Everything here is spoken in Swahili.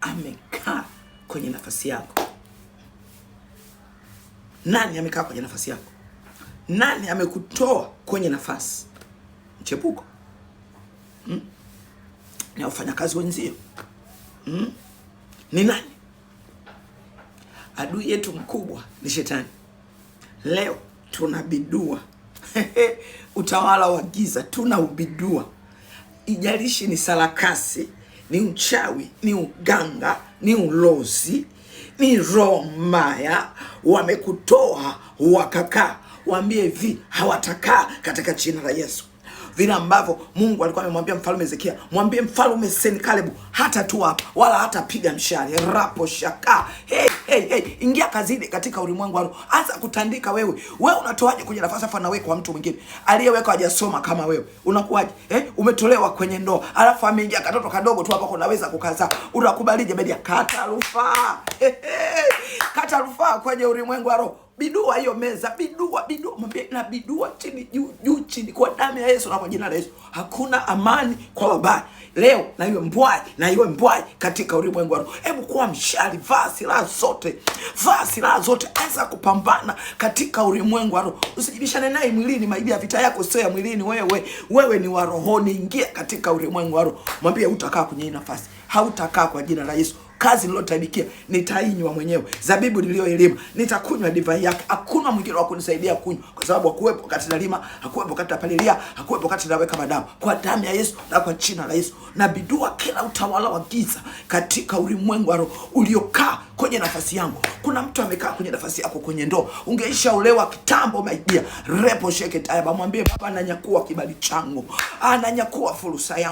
amekaa kwenye nafasi yako? Nani amekaa kwenye nafasi yako? Nani amekutoa kwenye nafasi? Mchepuko? Ni wafanyakazi wenzio? Ni nani? Adui yetu mkubwa ni Shetani. Leo tunabidua utawala wa giza, tunaubidua. Ijalishi ni sarakasi, ni uchawi, ni uganga, ni ulozi, ni roho mbaya, wamekutoa wakakaa. Waambie hivi, hawatakaa katika jina la Yesu. Vile ambavyo Mungu alikuwa amemwambia mfalme Hezekia, mwambie mfalme Senikalibu hata tu hapa wala hata piga mshale rapo shaka. Hey, ingia kazini katika ulimwengu wao. Anza kutandika wewe. Wewe unatoaje kwenye nafasi afa nawe kwa mtu mwingine aliyeweka hajasoma kama wewe? Unakuwaje? Umetolewa kwenye ndoa, alafu ameingia katoto kadogo tu hapa kunaweza kukaza. Unakubalije media? Kata rufaa. Kata rufaa kwenye ulimwengu wao. Bidua hiyo meza, bidua, mwambie na bidua chini juu chini kwa damu ya Yesu na kwa jina la Yesu. Hakuna amani kwa wabaya. Leo na iwe mbwai katika ulimwengu wao. Hebu kuwa mshali, vaa silaha zote, anza kupambana katika ulimwengu wao. Usijibishane naye mwilini, maidia vita yako sio ya mwilini wewe ni wa rohoni. Ingia katika ulimwengu wao. Mwambie utakaa kwenye nafasi. Hautakaa kwa jina la Yesu. Kazi nilotaibikia nitainywa mwenyewe, zabibu niliyoilima nitakunywa divai yake. Hakuna mwingine wa kunisaidia kunywa, kwa sababu hakuwepo wakati nalima, hakuwepo wakati napalilia, hakuwepo wakati naweka madawa. Kwa damu ya Yesu na kwa jina la Yesu na bidua kila utawala wa giza katika ulimwengu wa roho uliokaa kwenye nafasi yangu. Kuna mtu amekaa kwenye nafasi yako kwenye ndoa, ungeisha olewa kitambo maidia. Repo sheke tayaba, mwambie Baba ananyakua kibali changu, ananyakua fursa yangu.